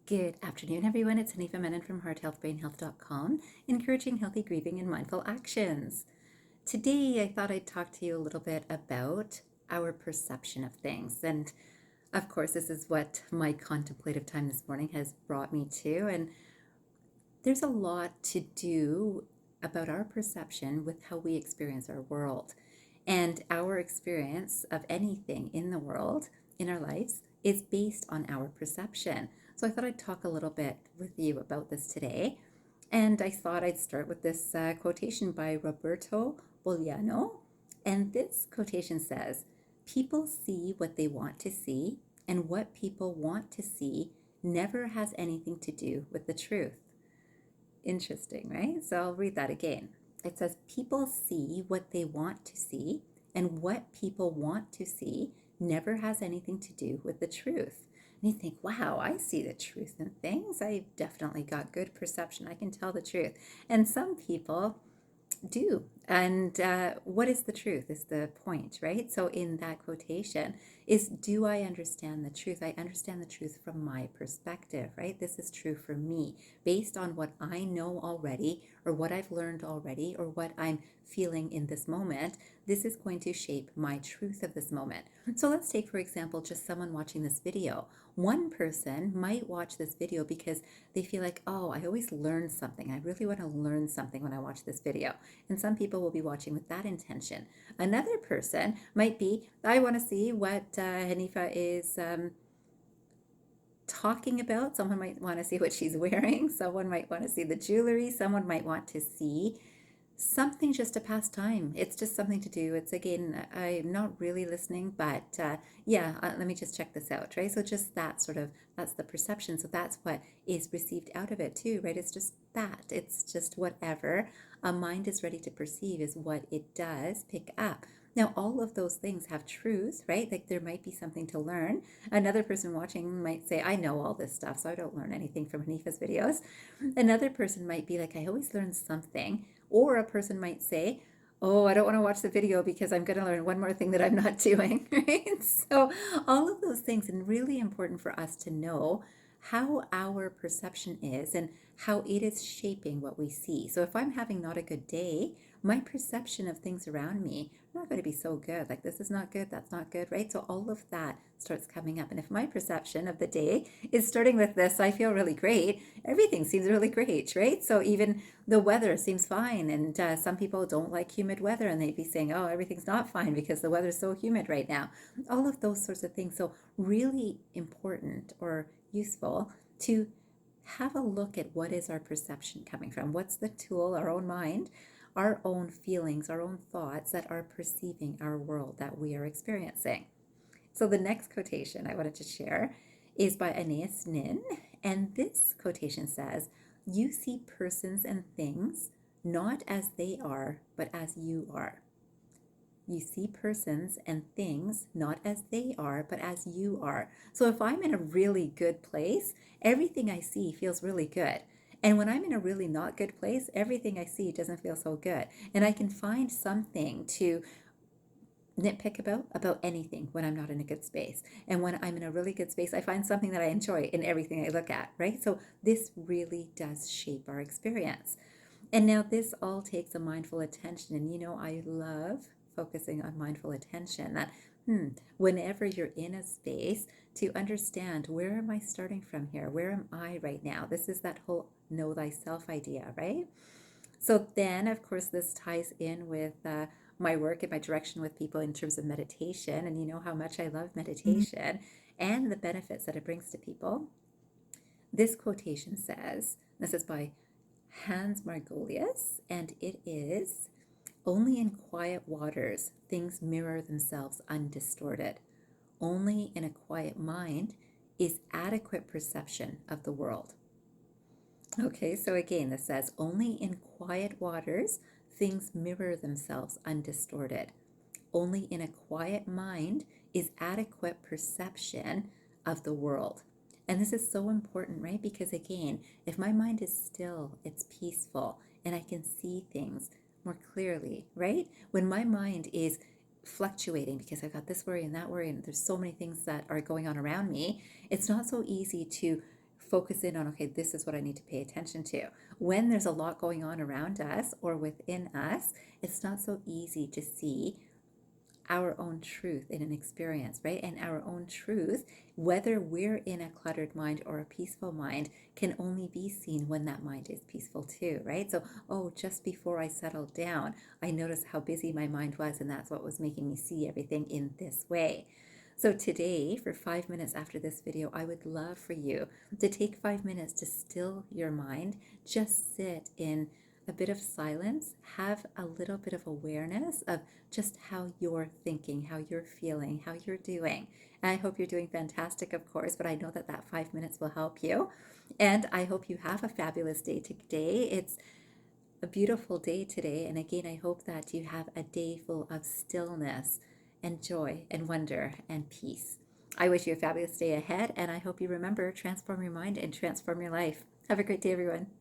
Good afternoon, everyone. It's Hanifa Menon from hearthealthbrainhealth.com, encouraging healthy grieving and mindful actions. Today, I thought I'd talk to you a little bit about our perception of things. And of course, this is what my contemplative time this morning has brought me to. And there's a lot to do about our perception with how we experience our world. And our experience of anything in the world, in our lives, is based on our perception. So I thought I'd talk a little bit with you about this today. And I thought I'd start with this quotation by Roberto Bolaño. And this quotation says, "People see what they want to see, and what people want to see never has anything to do with the truth." Interesting, right? So I'll read that again. It says, "People see what they want to see, and what people want to see never has anything to do with the truth." And you think, wow, I see the truth in things. I've definitely got good perception. I can tell the truth. And some people do. And what is the truth is the point, right? So in that quotation is, do I understand the truth? I understand the truth from my perspective, right? This is true for me based on what I know already, or what I've learned already, or what I'm feeling in this moment. This is going to shape my truth of this moment. So let's take, for example, just someone watching this video. One person might watch this video because they feel like, oh, I always learn something. I really want to learn something when I watch this video. And some people will be watching with that intention. Another person might be, I want to see what Hanifa is talking about. Someone might want to see what she's wearing. Someone might want to see the jewelry. Someone might want to see something just to pass time. It's just something to do. It's, again, I'm not really listening, but let me just check this out, right? So just that sort of, that's the perception. So that's what is received out of it too, right? It's just that. It's just whatever a mind is ready to perceive is what it does pick up. Now, all of those things have truth, right? Like there might be something to learn. Another person watching might say, I know all this stuff, so I don't learn anything from Hanifa's videos. Another person might be like, I always learn something. Or a person might say, oh, I don't want to watch the video because I'm going to learn one more thing that I'm not doing, right? So all of those things, and really important for us to know how our perception is and how it is shaping what we see. So if I'm having not a good day, my perception of things around me are not going to be so good. Like, this is not good, that's not good, right? So all of that starts coming up. And if my perception of the day is starting with this, I feel really great, everything seems really great, right? So even the weather seems fine. And some people don't like humid weather, and they'd be saying, oh, everything's not fine because the weather's so humid right now. All of those sorts of things. So really important or useful to have a look at what is our perception coming from. What's the tool, our own mind, our own feelings, our own thoughts that are perceiving our world that we are experiencing. So the next quotation I wanted to share is by Anais Nin. And this quotation says, "You see persons and things not as they are, but as you are." You see persons and things not as they are, but as you are. So if I'm in a really good place, everything I see feels really good. And when I'm in a really not good place, everything I see doesn't feel so good. And I can find something to nitpick about anything when I'm not in a good space. And when I'm in a really good space, I find something that I enjoy in everything I look at, right? So this really does shape our experience. And now this all takes a mindful attention. And I love focusing on mindful attention, that whenever you're in a space, to understand, where am I starting from here? Where am I right now? This is that whole know thyself idea, right? So then, of course, this ties in with my work and my direction with people in terms of meditation. And you know how much I love meditation and the benefits that it brings to people. This quotation says, this is by Margolius, and it is, "Only in quiet waters things mirror themselves undistorted. Only in a quiet mind is adequate perception of the world." Okay, so again, this says, only in quiet waters things mirror themselves undistorted. Only in a quiet mind is adequate perception of the world. And this is so important, right? Because again, if my mind is still, it's peaceful, and I can see things more clearly, right? When my mind is fluctuating because I've got this worry and that worry, and there's so many things that are going on around me, it's not so easy to focus in on, okay, this is what I need to pay attention to. When there's a lot going on around us or within us, it's not so easy to see our own truth in an experience, right? And our own truth, whether we're in a cluttered mind or a peaceful mind, can only be seen when that mind is peaceful too, right? So, oh, just before I settled down, I noticed how busy my mind was, and that's what was making me see everything in this way. So today, for 5 minutes after this video, I would love for you to take 5 minutes to still your mind, just sit in a bit of silence, have a little bit of awareness of just how you're thinking, how you're feeling, how you're doing. And I hope you're doing fantastic, of course, but I know that that 5 minutes will help you. And I hope you have a fabulous day today. It's a beautiful day today. And again, I hope that you have a day full of stillness and joy and wonder and peace. I wish you a fabulous day ahead, and I hope you remember, transform your mind and transform your life. Have a great day, everyone.